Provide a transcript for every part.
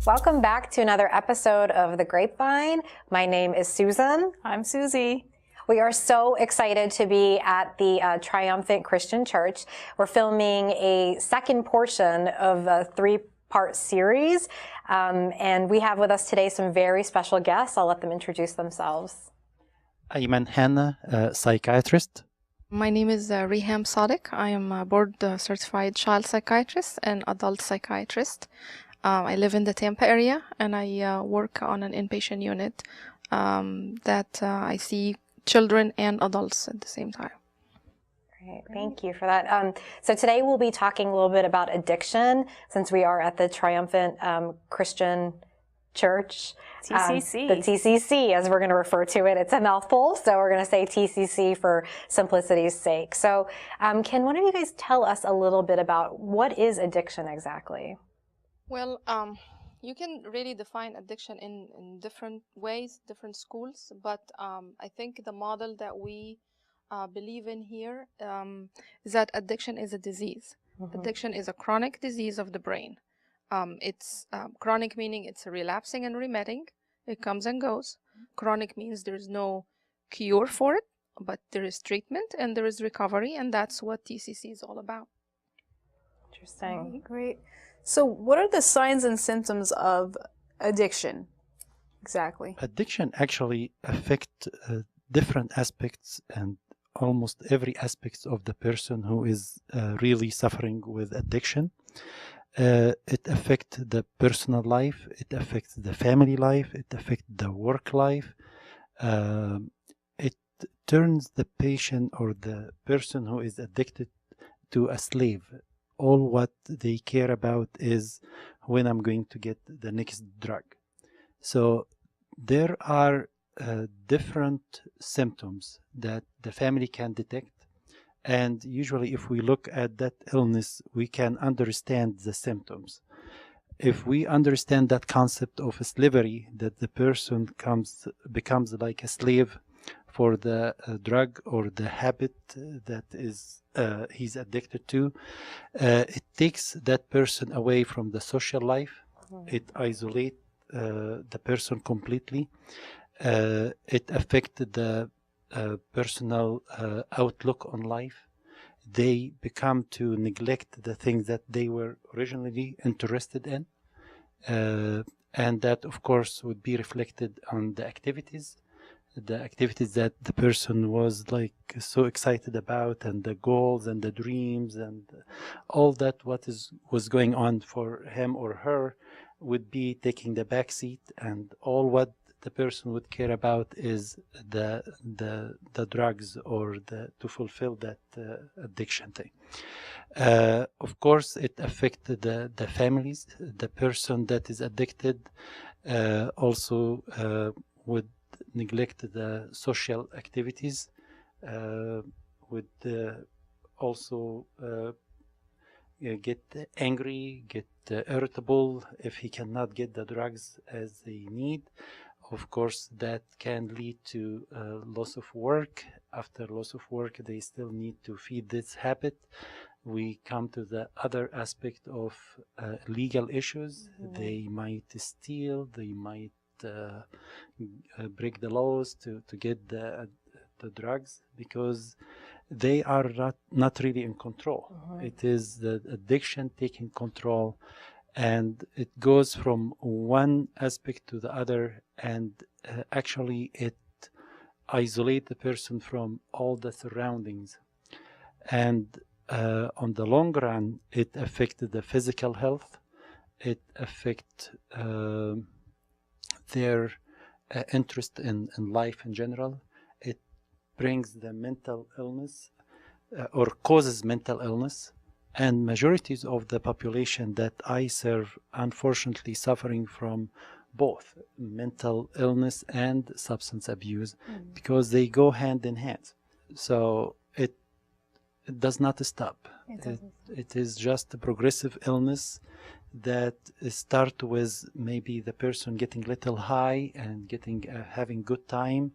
Welcome back to another episode of The Grapevine. My name is Susan. I'm Susie. We are so excited to be at the Triumphant Christian Church. We're filming a second portion of a three-part series, and we have with us today some very special guests. I'll let them introduce themselves. Ayman Hanna, psychiatrist. My name is Reham Sadiq. I am a board-certified child psychiatrist and adult psychiatrist. I live in the Tampa area, and I work on an inpatient unit that I see children and adults at the same time. Great, thank you for that. So today we'll be talking a little bit about addiction, since we are at the Triumphant Christian Church. TCC. The TCC, as we're going to refer to it. It's a mouthful, so we're going to say TCC for simplicity's sake. So can one of you guys tell us a little bit about what is addiction exactly? Well, you can really define addiction in different ways, different schools, but I think the model that we believe in here is that addiction is a disease. Mm-hmm. Addiction is a chronic disease of the brain. It's chronic meaning it's relapsing and remitting. It comes and goes. Chronic means there's no cure for it, but there is treatment and there is recovery, and that's what TCC is all about. Interesting. Great. So what are the signs and symptoms of addiction exactly? Addiction actually affects different aspects and almost every aspect of the person who is really suffering with addiction. It affects the personal life, it affects the family life, it affects the work life. It turns the patient or the person who is addicted to a slave. All what they care about is when I'm going to get the next drug. So there are different symptoms that the family can detect. And usually if we look at that illness, we can understand the symptoms. If we understand that concept of slavery, that the person becomes like a slave for the drug or the habit that is he's addicted to, it takes that person away from the social life. Mm-hmm. It isolates the person completely. It affected the personal outlook on life. They become to neglect the things that they were originally interested in, and that of course would be reflected on the activities that the person was like so excited about, and the goals and the dreams and all that was going on for him or her would be taking the back seat, and all what the person would care about is the drugs or to fulfill that addiction thing. Of course, it affected the families. The person that is addicted also would neglect the social activities, would also get angry, get irritable if he cannot get the drugs as they need. Of course, that can lead to loss of work. After loss of work, they still need to feed this habit. We come to the other aspect of legal issues. Mm-hmm. They might steal, they might break the laws to get the drugs, because they are not really in control. Uh-huh. It is the addiction taking control, and it goes from one aspect to the other, and actually it isolates the person from all the surroundings. And on the long run, it affected the physical health. It affects their interest in life in general. It brings the mental illness or causes mental illness, and majorities of the population that I serve unfortunately suffering from both mental illness and substance abuse, because they go hand in hand. So it does not stop. It is just a progressive illness that start with maybe the person getting little high and getting having good time,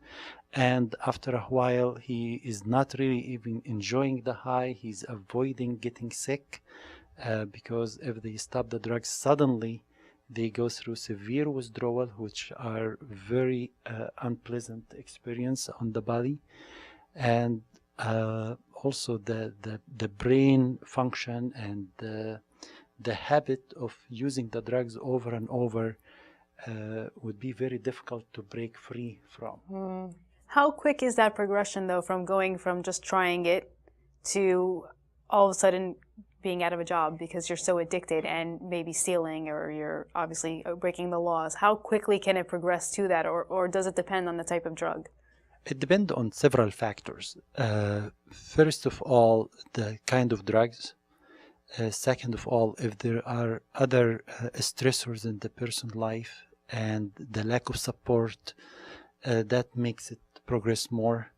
and after a while he is not really even enjoying the high. He's avoiding getting sick because if they stop the drugs suddenly, They go through severe withdrawal, which are very unpleasant experience on the body, and also the brain function and the habit of using the drugs over and over would be very difficult to break free from. How quick is that progression, though, from going from just trying it to all of a sudden being out of a job because you're so addicted and maybe stealing or you're obviously breaking the laws? How quickly can it progress to that, or does it depend on the type of drug? It depends on several factors. First of all, the kind of drugs. Second of all, if there are other stressors in the person's life and the lack of support, that makes it progress more.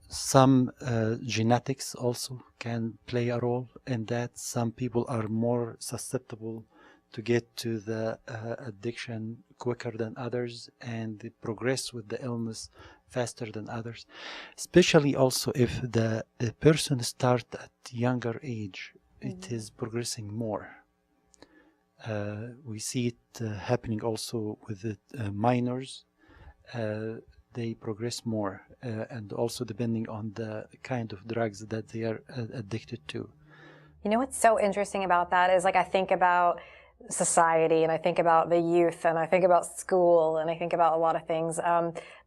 Some genetics also can play a role in that. Some people are more susceptible to get to the addiction quicker than others, and they progress with the illness faster than others. Especially also if the person starts at younger age, it is progressing more. We see it happening also with the minors. They progress more, and also depending on the kind of drugs that they are addicted to. You know what's so interesting about that is, like, I think about society and I think about the youth and I think about school and I think about a lot of things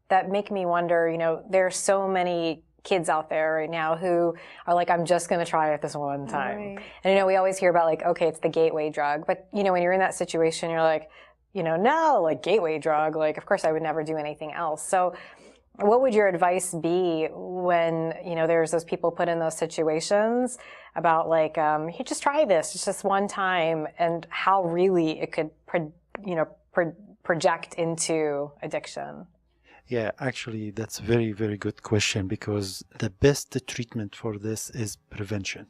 that make me wonder, you know, there's so many kids out there right now who are like, I'm just going to try it this one time. Right. And, you know, we always hear about, like, okay, it's the gateway drug. But, you know, when you're in that situation, you're like, you know, no, like, gateway drug, like, of course I would never do anything else. So what would your advice be when, you know, there's those people put in those situations about, like, hey, just try this, it's just one time, and how really it could, project into addiction? Yeah, actually, that's a very, very good question, because the best treatment for this is prevention.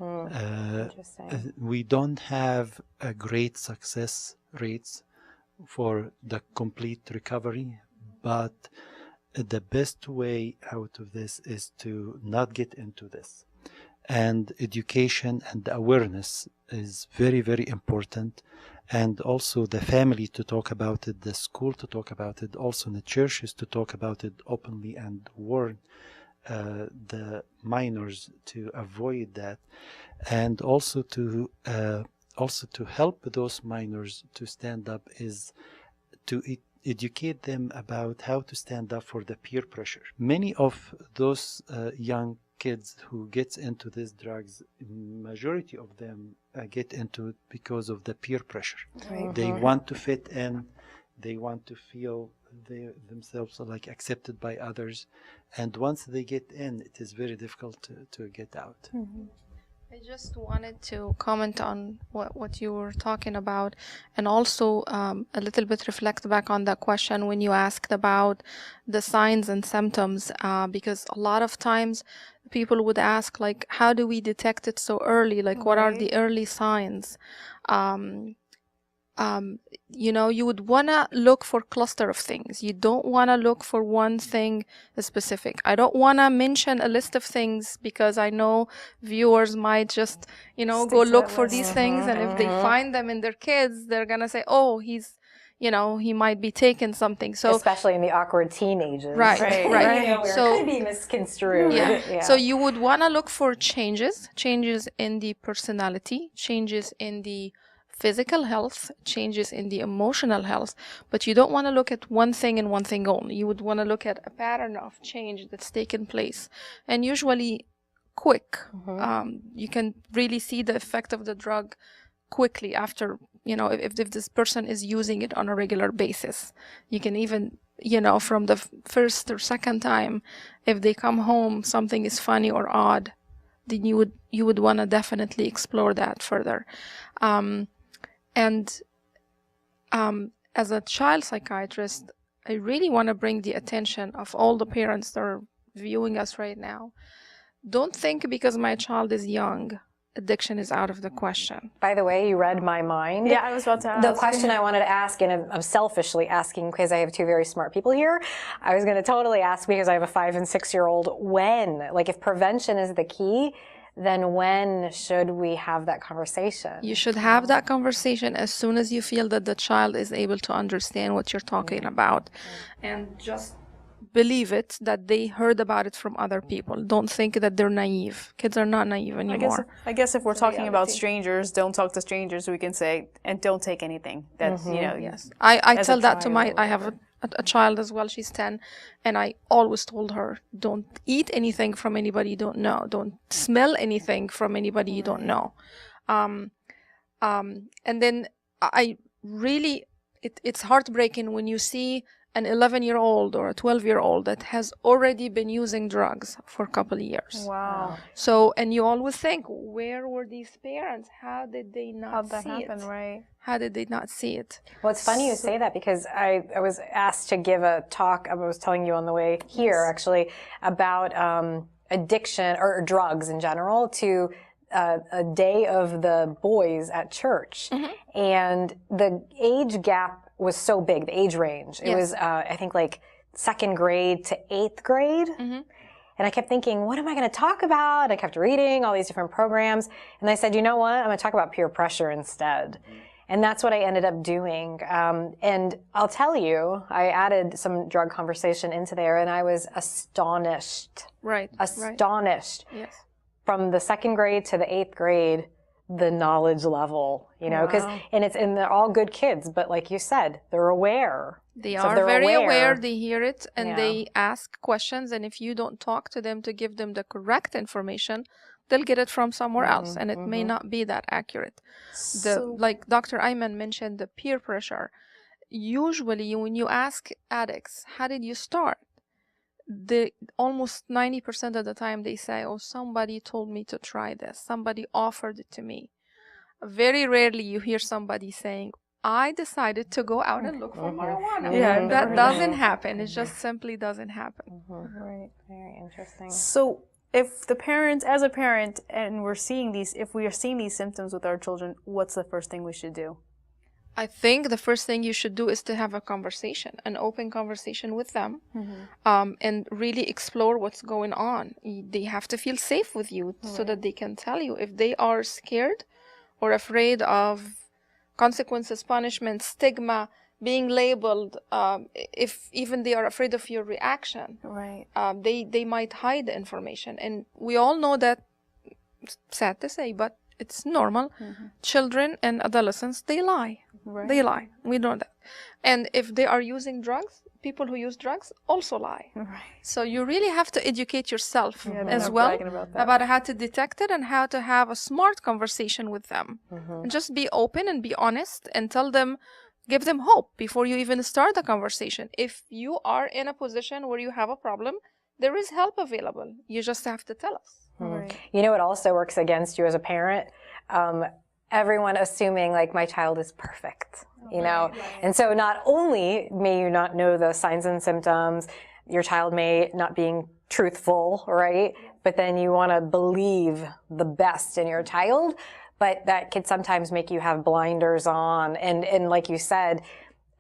Interesting. We don't have a great success rates for the complete recovery, but the best way out of this is to not get into this. And education and awareness is very, very important. And also the family to talk about it, the school to talk about it, also the churches to talk about it openly and warn the minors to avoid that. And also to help those minors to stand up is to educate them about how to stand up for the peer pressure. Many of those young kids who gets into these drugs, majority of them get into it because of the peer pressure. Right. They want to fit in, they want to feel themselves like accepted by others, and once they get in, it is very difficult to get out. I just wanted to comment on what you were talking about, and also a little bit reflect back on that question when you asked about the signs and symptoms, because a lot of times people would ask, like, how do we detect it so early? Like, what are the early signs? You know, you would want to look for cluster of things. You don't want to look for one thing specific. I don't want to mention a list of things because I know viewers might just, you know, go look for these things. And if they find them in their kids, they're going to say, oh, he's, you know, he might be taking something. So especially in the awkward teenagers. Right. You know, where So it could be misconstrued. yeah. So you would want to look for changes in the personality, changes in the physical health, changes in the emotional health, but you don't want to look at one thing and one thing only. You would want to look at a pattern of change that's taken place, and usually quick. You can really see the effect of the drug quickly after, you know, if this person is using it on a regular basis. You can even, you know, from the first or second time, if they come home, something is funny or odd, then you would want to definitely explore that further. And as a child psychiatrist, I really want to bring the attention of all the parents that are viewing us right now. Don't think because my child is young, addiction is out of the question. By the way, you read my mind. Yeah, I was about to ask. The question I wanted to ask, and I'm selfishly asking because I have two very smart people here, I was going to totally ask because I have a 5- and 6-year-old, when? Like, if prevention is the key, then when should we have that conversation? You should have that conversation as soon as you feel that the child is able to understand what you're talking about. And just believe it, that they heard about it from other people. Don't think that they're naive. Kids are not naive anymore. I guess if we're talking about reality. strangers, don't talk to strangers, we can say, and don't take anything. That's, you know. Yes. I as a tell that to child I or have a child as well. She's 10. And I always told her, don't eat anything from anybody you don't know. Don't smell anything from anybody you don't know. And then I really, it's heartbreaking when you see an 11-year-old or a 12-year-old that has already been using drugs for a couple of years. Wow. So, and you always think, where were these parents? How did they not How'd that see happen, it? right? How did they not see it? Well, it's funny you say that because I was asked to give a talk, I was telling you on the way here actually, about addiction or drugs in general to a day of the boys at church. And the age gap was so big, the age range. It was, I think, like 2nd grade to 8th grade. And I kept thinking, what am I going to talk about? I kept reading all these different programs. And I said, you know what? I'm going to talk about peer pressure instead. And that's what I ended up doing. And I'll tell you, I added some drug conversation into there, and I was astonished. Astonished. Yes. From the 2nd grade to the 8th grade, the knowledge level, you know, because, and they're all good kids, but like you said, they're aware. They So if are they're very aware, aware, they hear it, and they ask questions. And if you don't talk to them to give them the correct information, they'll get it from somewhere else, and it may not be that accurate. Like Dr. Ayman mentioned, the peer pressure. Usually, when you ask addicts, how did you start? Almost 90% of the time they say, oh, somebody told me to try this. Somebody offered it to me. Very rarely you hear somebody saying, I decided to go out and look for marijuana. Yeah, that doesn't happen. It just simply doesn't happen. Right. Very interesting. So if the parents, as a parent, and if we are seeing these symptoms with our children, what's the first thing we should do? I think the first thing you should do is to have a conversation, an open conversation with them, and really explore what's going on. They have to feel safe with you so that they can tell you. If they are scared or afraid of consequences, punishment, stigma, being labeled, if even they are afraid of your reaction, they might hide the information. And we all know that, sad to say, but it's normal. Children and adolescents, they lie. They lie. We know that. And if they are using drugs, people who use drugs also lie. So you really have to educate yourself as well about how to detect it and how to have a smart conversation with them. And just be open and be honest and tell them, give them hope before you even start the conversation. If you are in a position where you have a problem, there is help available. You just have to tell us. You know, it also works against you as a parent. Everyone assuming like my child is perfect, you know, and so not only may you not know the signs and symptoms, your child may not being truthful, right? But then you want to believe the best in your child, but that could sometimes make you have blinders on. And like you said,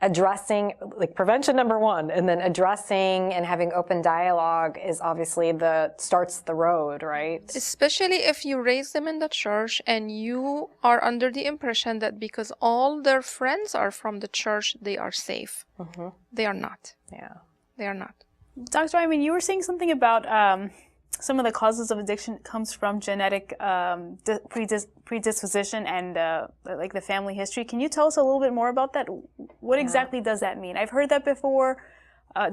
addressing, like prevention number one, and then addressing and having open dialogue is obviously starts the road, right? Especially if you raise them in the church and you are under the impression that because all their friends are from the church, they are safe. They are not. They are not. Dr. Ayman, you were saying something about some of the causes of addiction comes from genetic predisposition and like the family history. Can you tell us a little bit more about that? What exactly does that mean? I've heard that before.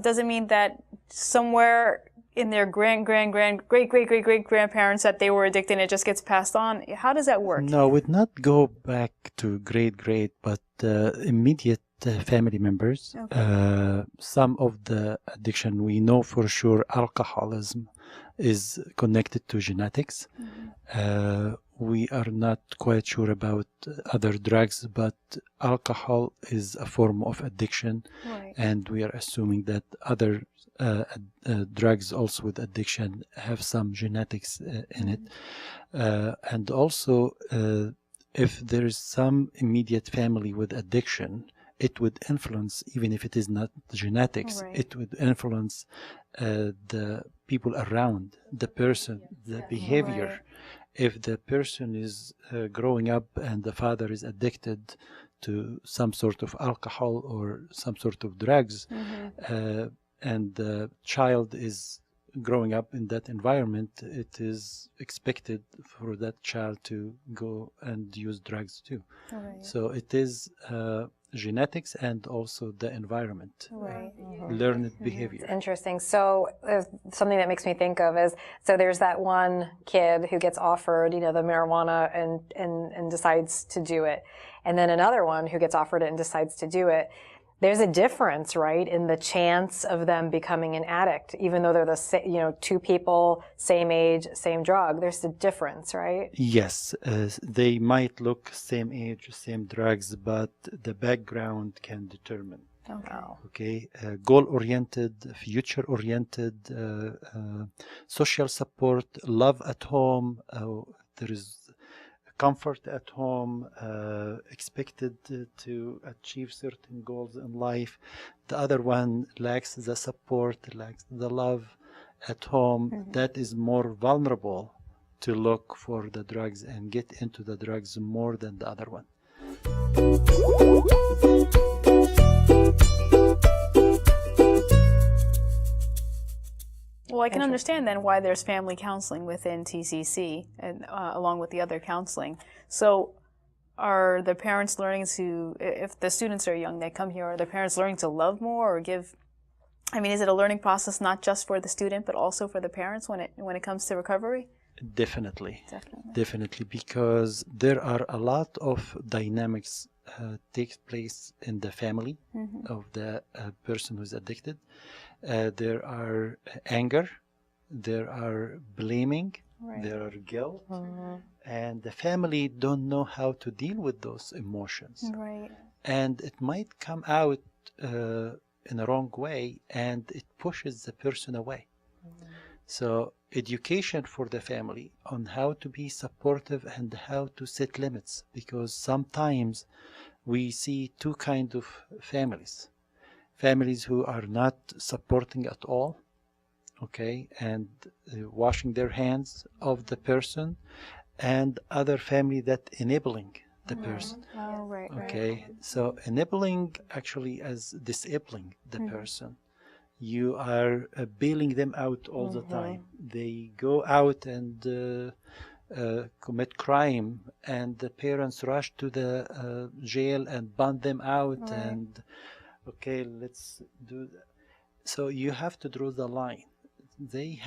Does it mean that somewhere in their great-great-great-great-grandparents that they were addicted and it just gets passed on? How does that work? No, would not go back to great, but immediate family members. Some of the addiction, we know for sure alcoholism is connected to genetics. We are not quite sure about other drugs, but alcohol is a form of addiction, and we are assuming that other drugs also with addiction have some genetics in it. And also, if there is some immediate family with addiction, it would influence, even if it is not genetics, it would influence the people around the person, the behavior if the person is growing up and the father is addicted to some sort of alcohol or some sort of drugs, and the child is growing up in that environment, it is expected for that child to go and use drugs too. Right. So it is genetics and also the environment, Right. learned behavior. It's interesting. So something that makes me think of is, so there's that one kid who gets offered, the marijuana and decides to do it. And then another one who gets offered it and decides to do it. There's a difference, right, in the chance of them becoming an addict, even though they're the same, two people, same age, same drug. There's a difference, right? Yes, they might look same age, same drugs, but the background can determine. Okay, goal-oriented, future-oriented, social support, love at home. There is comfort at home, expected to achieve certain goals in life. The other one lacks the support, lacks the love at home. That is more vulnerable to look for the drugs and get into the drugs more than the other one. Well, I can understand then why there's family counseling within TCC and along with the other counseling. So are the parents learning to, if the students are young, they come here, are the parents learning to love more or give, is it a learning process not just for the student but also for the parents when it comes to recovery? Definitely, because there are a lot of dynamics takes place in the family of the person who's addicted. There are anger, there are blaming, there are guilt, and the family don't know how to deal with those emotions. Right. And it might come out in a wrong way, and it pushes the person away. So education for the family on how to be supportive and how to set limits, because sometimes we see two kinds of families. Families who are not supporting at all, okay, and washing their hands of the person, and other family that enabling the person. Oh, right. Okay, so enabling actually as disabling the person. You are bailing them out all the time. They go out and commit crime, and the parents rush to the jail and bond them out and okay, let's do that. So you have to draw the line. The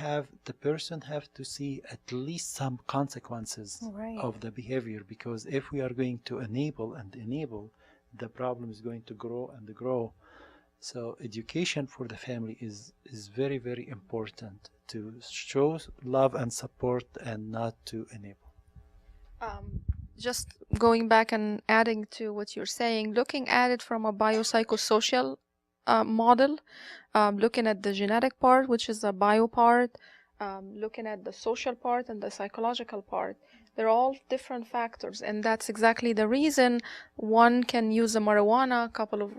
person have to see at least some consequences of the behavior, because if we are going to enable, the problem is going to grow and grow. So education for the family is very, very important to show love and support and not to enable. Just going back and adding to what you're saying, looking at it from a biopsychosocial model, looking at the genetic part, which is the bio part, looking at the social part and the psychological part. They're all different factors, and that's exactly the reason one can use the marijuana a couple of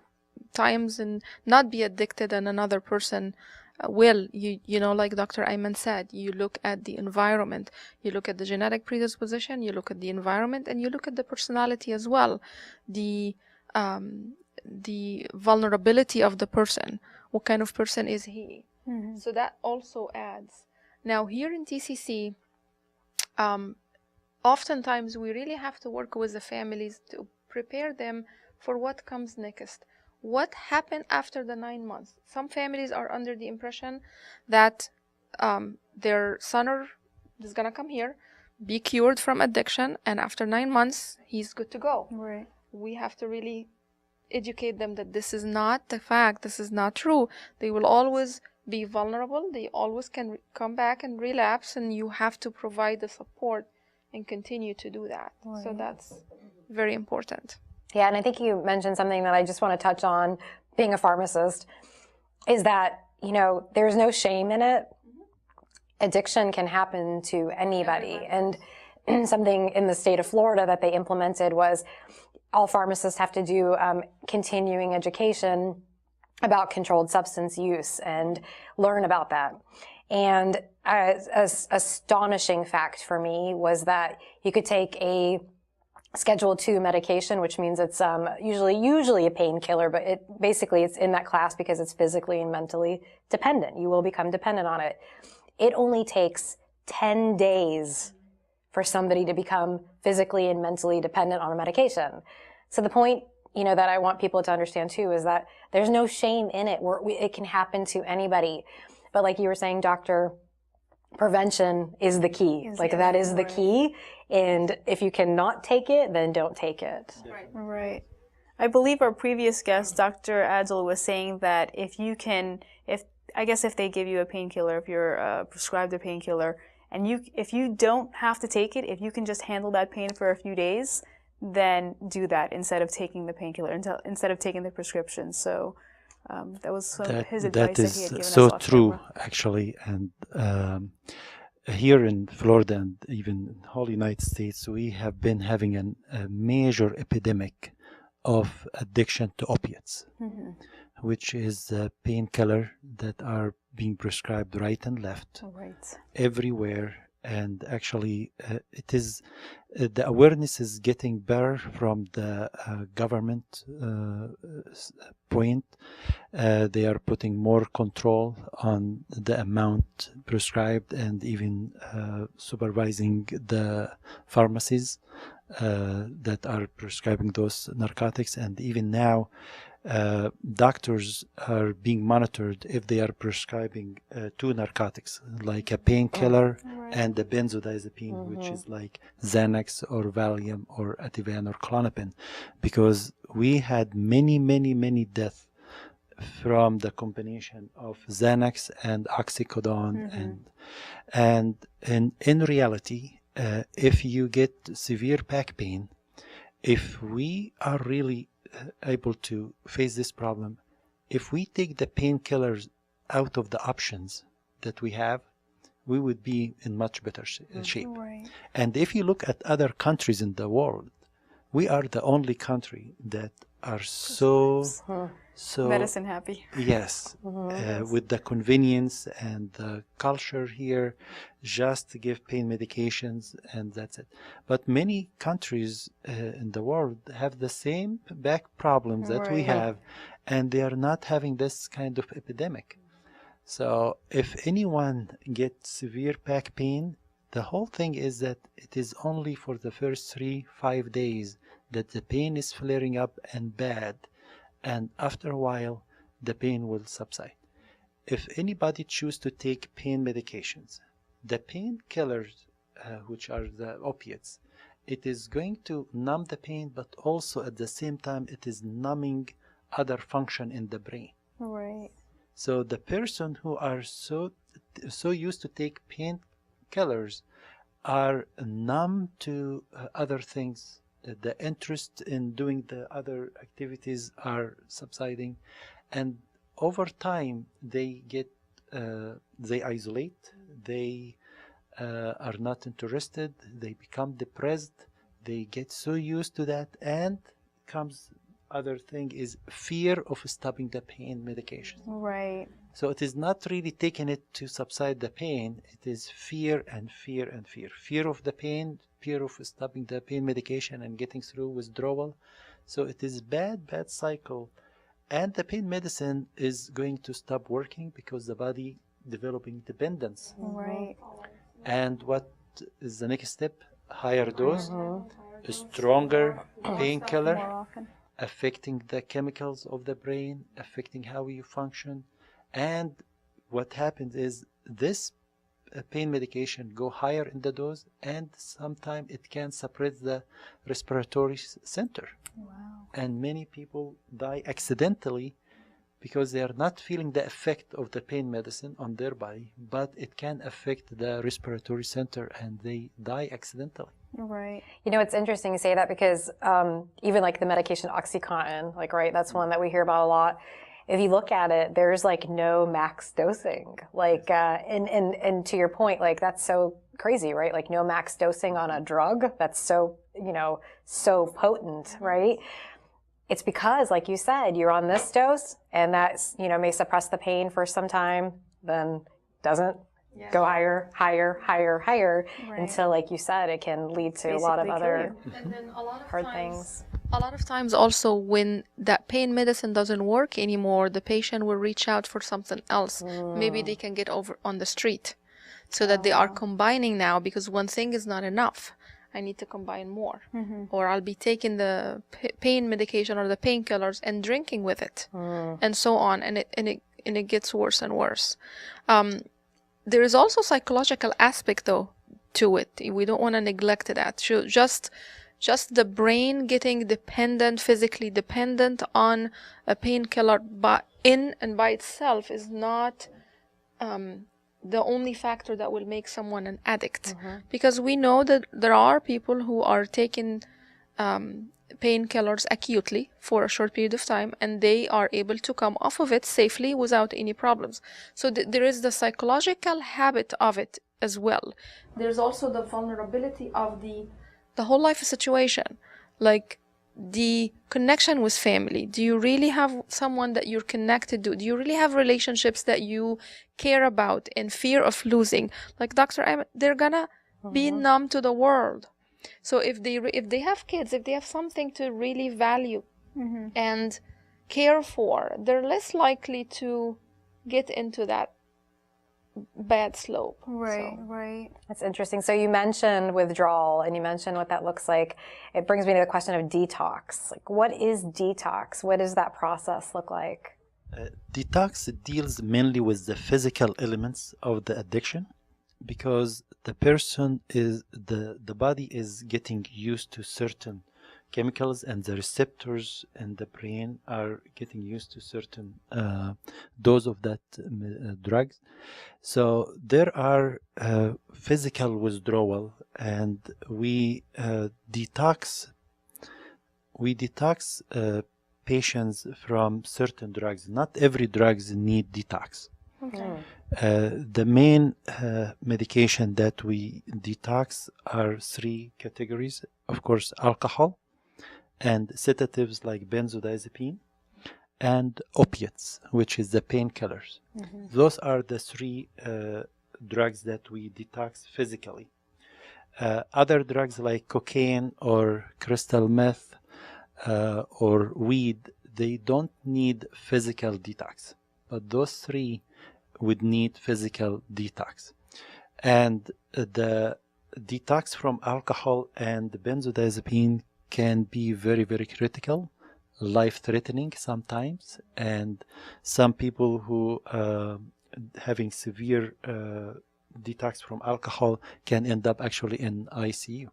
times and not be addicted, and another person will. Like Dr. Ayman said, you look at the environment, you look at the genetic predisposition, you look at the environment, and you look at the personality as well, the vulnerability of the person. What kind of person is he? So that also adds. Now here in TCC, oftentimes we really have to work with the families to prepare them for what comes next. What happened after the 9 months? Some families are under the impression that their son is going to come here, be cured from addiction, and after 9 months, he's good to go. Right. We have to really educate them that this is not the fact, this is not true. They will always be vulnerable. They always can come back and relapse, and you have to provide the support and continue to do that. Right. So that's very important. Yeah, and I think you mentioned something that I just want to touch on, being a pharmacist, is that, there's no shame in it. Addiction can happen to anybody. And something in the state of Florida that they implemented was all pharmacists have to do continuing education about controlled substance use and learn about that. And astonishing fact for me was that you could take a Schedule II medication, which means it's usually a painkiller, but it's in that class because it's physically and mentally dependent. You will become dependent on it. It only takes 10 days for somebody to become physically and mentally dependent on a medication. So the point, that I want people to understand too is that there's no shame in it. It can happen to anybody. But like you were saying, Doctor, prevention is the key. That is the key. And if you cannot take it, then don't take it. Right. I believe our previous guest, Dr. Adil, was saying that if they give you a painkiller, if you're prescribed a painkiller, and if you don't have to take it, if you can just handle that pain for a few days, then do that instead of taking the painkiller, instead of taking the prescription. So that was his advice that he had given us. So true, actually. And here in Florida and even in the whole United States, we have been having a major epidemic of addiction to opiates, which is a painkiller that are being prescribed right and left, everywhere. And actually, it is the awareness is getting better from the government point. They are putting more control on the amount prescribed and even supervising the pharmacies that are prescribing those narcotics. And even now, doctors are being monitored if they are prescribing two narcotics, like a painkiller and a benzodiazepine, which is like Xanax or Valium or Ativan or Klonopin, because we had many deaths from the combination of Xanax and oxycodone. And in reality, if you get severe back pain, if we are really able to face this problem, if we take the painkillers out of the options that we have, we would be in much better shape. And if you look at other countries in the world, we are the only country that are so medicine happy. Yes, with the convenience and the culture here, just to give pain medications and that's it. But many countries in the world have the same back problems that we have, and they are not having this kind of epidemic. So if anyone gets severe back pain, the whole thing is that it is only for the first 3-5 days that the pain is flaring up and bad. And after a while, the pain will subside. If anybody chooses to take pain medications, the painkillers, which are the opiates, it is going to numb the pain, but also at the same time, it is numbing other function in the brain. So the person who are so used to take painkillers are numb to other things. The interest in doing the other activities are subsiding, and over time they get they isolate, they are not interested, they become depressed, they get so used to that, and comes other thing is fear of stopping the pain medication. So it is not really taking it to subside the pain, it is fear and fear and fear. Fear of the pain, fear of stopping the pain medication and getting through withdrawal. So it is bad cycle. And the pain medicine is going to stop working because the body developing dependence. And what is the next step? Higher dose, a stronger painkiller, affecting the chemicals of the brain, affecting how you function. And what happens is this pain medication go higher in the dose, and sometimes it can suppress the respiratory center. And many people die accidentally because they are not feeling the effect of the pain medicine on their body, but it can affect the respiratory center and they die accidentally. It's interesting you say that because even like the medication Oxycontin, that's one that we hear about a lot. If you look at it, there's no max dosing. And to your point, that's so crazy, right? No max dosing on a drug that's so, so potent, right? It's because, like you said, you're on this dose and that, may suppress the pain for some time, then doesn't go higher, higher, higher, higher, Right. until, like you said, it can lead to a lot of Basically kill other you. And then hard things. a lot of times also when that pain medicine doesn't work anymore, the patient will reach out for something else. Maybe they can get over on the street, so that they are combining now, because one thing is not enough. I need to combine more. Or I'll be taking the pain medication or the painkillers and drinking with it, and so on, and it gets worse and worse. There is also psychological aspect though to it. We don't want to neglect that. So just the brain getting dependent, physically dependent on a painkiller by itself is not the only factor that will make someone an addict. Because we know that there are people who are taking painkillers acutely for a short period of time, and they are able to come off of it safely without any problems. So there is the psychological habit of it as well. There's also the vulnerability of the whole life situation, like the connection with family. Do you really have someone that you're connected to? Do you really have relationships that you care about and fear of losing? Like Dr. Ahmed, they're gonna be numb to the world. So if they have kids, if they have something to really value and care for, they're less likely to get into that bad slope. Right, So. right. That's interesting. So you mentioned withdrawal, and you mentioned what that looks like. It brings me to the question of detox. Like, what is detox? What does that process look like? Detox deals mainly with the physical elements of the addiction, because the person is the body is getting used to certain chemicals, and the receptors in the brain are getting used to certain dose of that drugs. So there are physical withdrawal, and we detox patients from certain drugs. Not every drugs need detox. The main medication that we detox are 3 categories. Of course, alcohol and sedatives like benzodiazepine, and opiates, which is the painkillers. Those are the 3 drugs that we detox physically. Other drugs like cocaine or crystal meth or weed, they don't need physical detox, but those 3 would need physical detox. And the detox from alcohol and benzodiazepine can be very, very critical, life-threatening sometimes, and some people who having severe detox from alcohol can end up actually in ICU.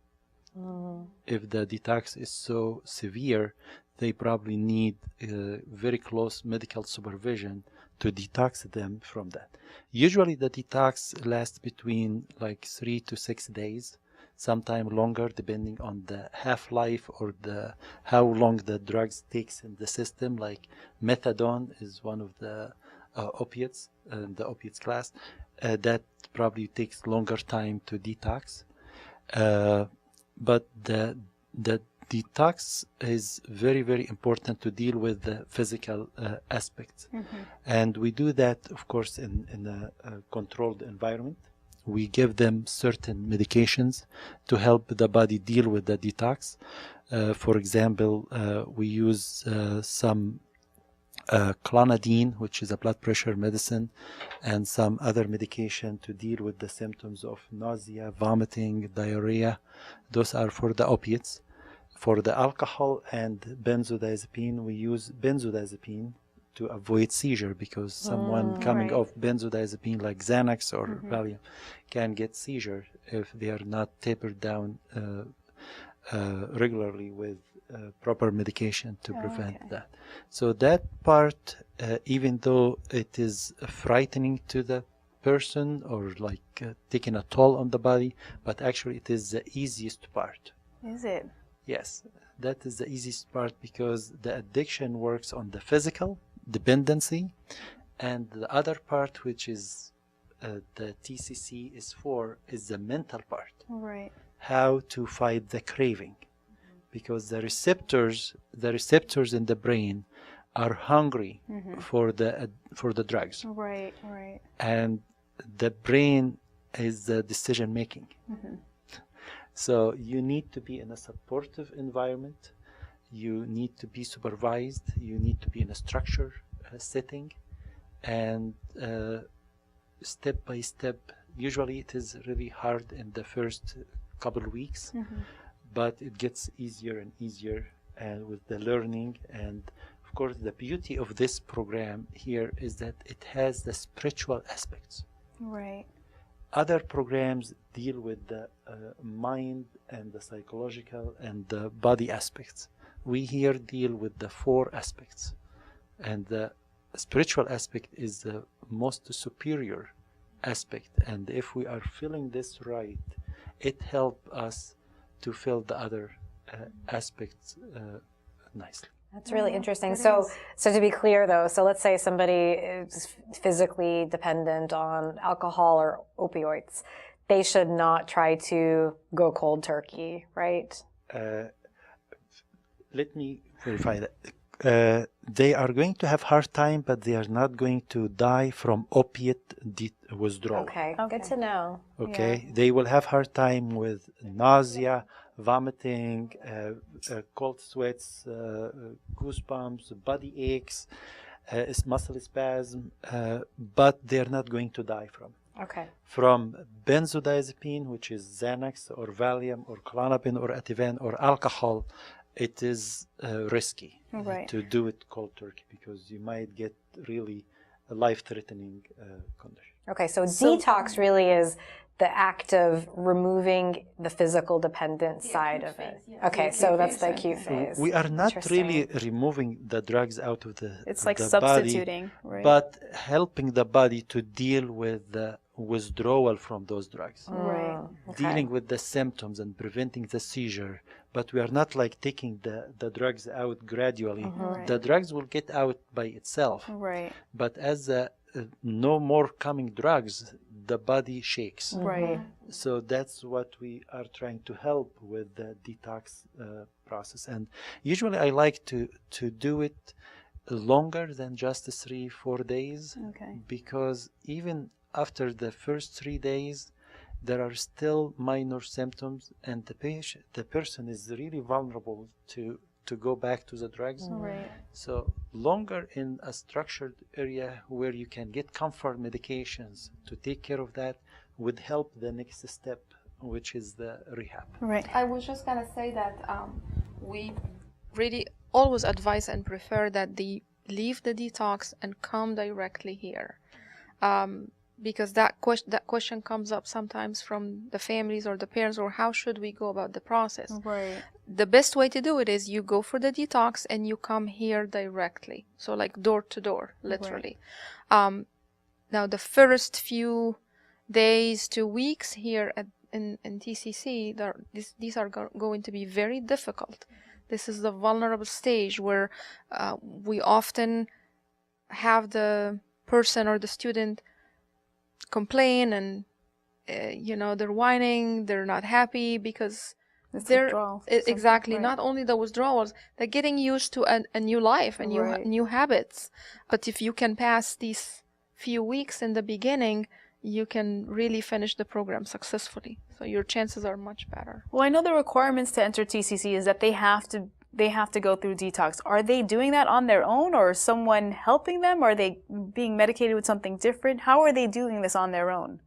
If the detox is so severe, they probably need very close medical supervision to detox them from that. Usually the detox lasts between like 3 to 6 days, sometime longer depending on the half-life or the how long the drugs takes in the system. Like methadone is one of the opiates in the opiates class that probably takes longer time to detox. But the detox is very, very important to deal with the physical aspects. And we do that, of course, in a controlled environment. We give them certain medications to help the body deal with the detox. For example, we use some clonidine, which is a blood pressure medicine, and some other medication to deal with the symptoms of nausea, vomiting, diarrhea. Those are for the opiates. For the alcohol and benzodiazepine, we use benzodiazepine to avoid seizure, because someone coming off benzodiazepine like Xanax or Valium can get seizure if they are not tapered down regularly with proper medication to prevent that. So that part, even though it is frightening to the person or like taking a toll on the body, but actually it is the easiest part. Is it? Yes, that is the easiest part, because the addiction works on the physical dependency, and the other part, which is the TCC is for, is the mental part. Right. How to fight the craving, because the receptors in the brain are hungry for the drugs. Right, right. And the brain is the decision making. So you need to be in a supportive environment. You need to be supervised. You need to be in a structured setting, and step by step. Usually, it is really hard in the first couple of weeks, but it gets easier and easier with the learning. And of course, the beauty of this program here is that it has the spiritual aspects. Right. Other programs deal with the mind and the psychological and the body aspects. We here deal with the 4 aspects, and the spiritual aspect is the most superior aspect. And if we are feeling this right, it helps us to feel the other aspects nicely. That's really interesting. So to be clear though, so let's say somebody is physically dependent on alcohol or opioids. They should not try to go cold turkey, right? Let me verify that. They are going to have hard time, but they are not going to die from opiate withdrawal. Okay, good to know. Okay, they will have hard time with nausea, vomiting, cold sweats, goosebumps, body aches, muscle spasm, but they're not going to die from. Okay. From benzodiazepine, which is Xanax or Valium or Klonopin or Ativan or alcohol, it is risky to do it cold turkey because you might get really a life-threatening condition. Okay, so detox really is the act of removing the physical dependent side of it. Okay, so that's the acute phase. We are not really removing the drugs out of the It's like the substituting, body, right? but helping the body to deal with the withdrawal from those drugs. Right. Dealing with the symptoms and preventing the seizure. But we are not like taking the drugs out gradually. The drugs will get out by itself. Right. But as no more coming drugs, the body shakes. Right. So that's what we are trying to help with the detox process. And usually I like to do it longer than just 3-4 days. Okay. Because even after the first 3 days, there are still minor symptoms, and the person is really vulnerable to go back to the drugs. Right. So longer in a structured area where you can get comfort medications to take care of that would help the next step, which is the rehab. Right. I was just gonna say that we really always advise and prefer that they leave the detox and come directly here. Because that question comes up sometimes from the families or the parents, or how should we go about the process? Right. The best way to do it is you go for the detox and you come here directly. So like door to door, literally. Right. Now the first few days to weeks here in TCC, these are going to be very difficult. This is the vulnerable stage where we often have the person or the student complain and they're whining, they're not happy because they're exactly not only the withdrawals, they're getting used to a new life and new habits. But if you can pass these few weeks in the beginning, you can really finish the program successfully, so your chances are much better. Well, I know the requirements to enter TCC is that they have to go through detox. Are they doing that on their own, or is someone helping them? Are they being medicated with something different? How are they doing this on their own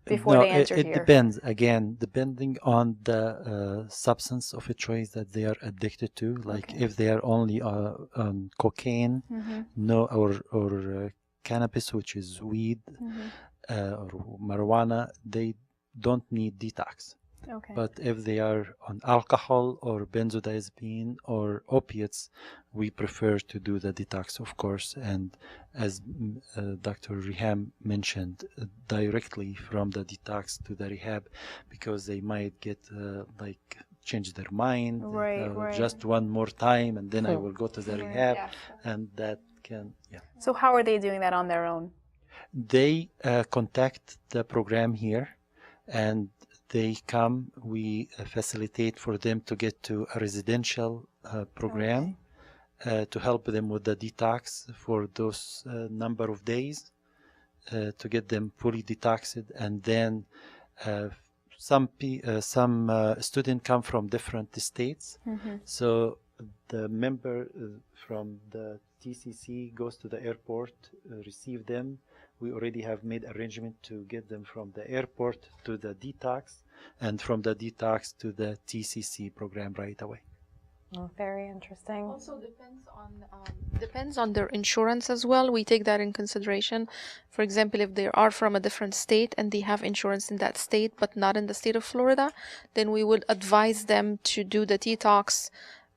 before they enter here? It depends, again, depending on the substance of a choice that they are addicted to. Like if they are only on cocaine, or cannabis, which is weed, or marijuana, they don't need detox. Okay. But if they are on alcohol or benzodiazepine or opiates, we prefer to do the detox, of course. And as Dr. Reham mentioned, directly from the detox to the rehab, because they might get change their mind just one more time, and then I will go to the rehab, and that can, So how are they doing that on their own? They contact the program here, and they come, we facilitate for them to get to a residential program to help them with the detox for those number of days. to get them fully detoxed, and then some students come from different states. So the member from the TCC goes to the airport, receive them. We already have made arrangement to get them from the airport to the detox, and from the detox to the TCC program right away. Oh, very interesting. Also depends on their insurance as well. We take that in consideration. For example, if they are from a different state and they have insurance in that state but not in the state of Florida, then we would advise them to do the detox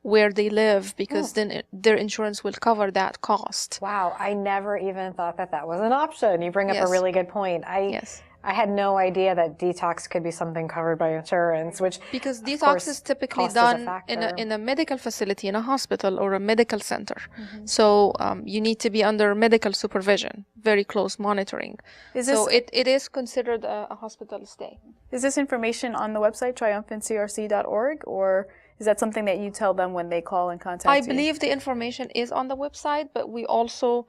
where they live, because then their insurance will cover that cost. Wow, I never even thought that that was an option. You bring up a really good point. I had no idea that detox could be something covered by insurance, which because detox is typically done in a medical facility, in a hospital or a medical center. So you need to be under medical supervision, very close monitoring. So it is considered a hospital stay. Is this information on the website, triumphantcrc.org, or is that something that you tell them when they call and contact you? I believe the information is on the website, but we also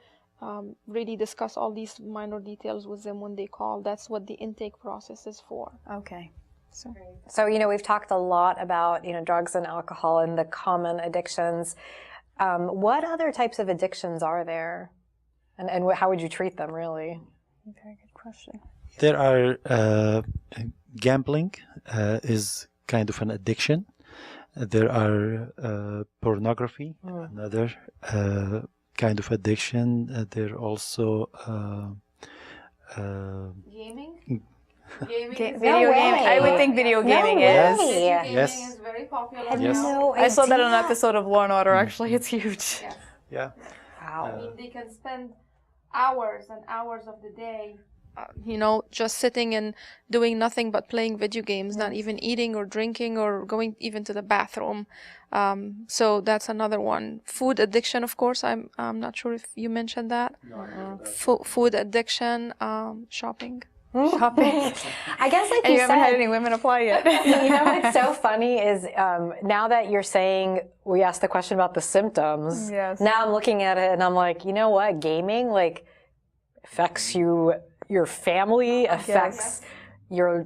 really discuss all these minor details with them when they call. That's what the intake process is for. Okay. So, we've talked a lot about, drugs and alcohol and the common addictions. What other types of addictions are there? And how would you treat them, really? Very good question. There are gambling is kind of an addiction. There are pornography, another kind of addiction. There are also gaming. Video gaming. I would think video gaming is. Yes. Is very popular. Yes. I saw that on an episode of Law and Order. Actually, it's huge. Yeah. Wow. I mean, they can spend hours and hours of the day, just sitting and doing nothing but playing video games, not even eating or drinking or going even to the bathroom. So that's another one. Food addiction, of course. I'm not sure if you mentioned that. No, Food addiction, shopping. Shopping. I guess, like and you said, haven't had any women apply yet. What's so funny is now that you're saying, we asked the question about the symptoms. Yes. Now I'm looking at it and I'm like, you know what? Gaming affects you. Your family affects your,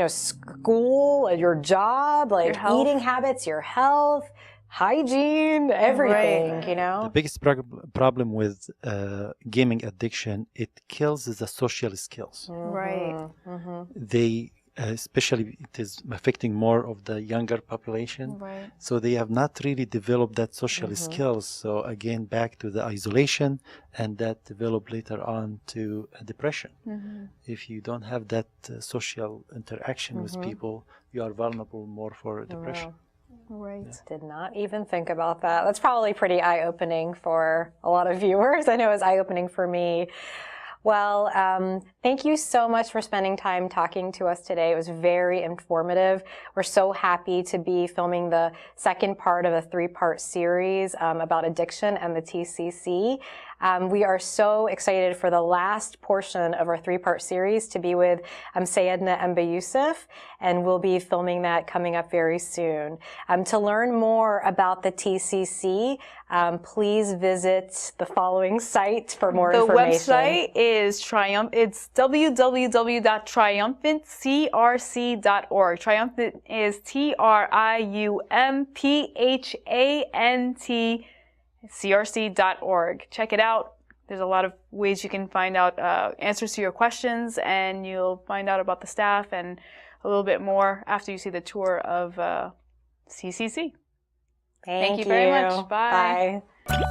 school, your job, your eating habits, your health, hygiene, everything, The biggest problem with gaming addiction, it kills the social skills. Right. They, especially it is affecting more of the younger population. Right. So they have not really developed that social skills. So again, back to the isolation, and that develop later on to depression. If you don't have that social interaction with people, you are vulnerable more for depression. Right. Did not even think about that. That's probably pretty eye-opening for a lot of viewers. I know it was eye-opening for me. Well, thank you so much for spending time talking to us today. It was very informative. We're so happy to be filming the second part of a 3-part series about addiction and the TCC. We are so excited for the last portion of our 3-part series to be with Sayedna Emba Yusuf, and we'll be filming that coming up very soon. To learn more about the TCC, please visit the following site for more information. The website is it's www.triumphantcrc.org. Triumphant is TRIUMPHANT crc.org. Check it out. There's a lot of ways you can find out answers to your questions, and you'll find out about the staff and a little bit more after you see the tour of CCC. Thank you very much. Bye. Bye.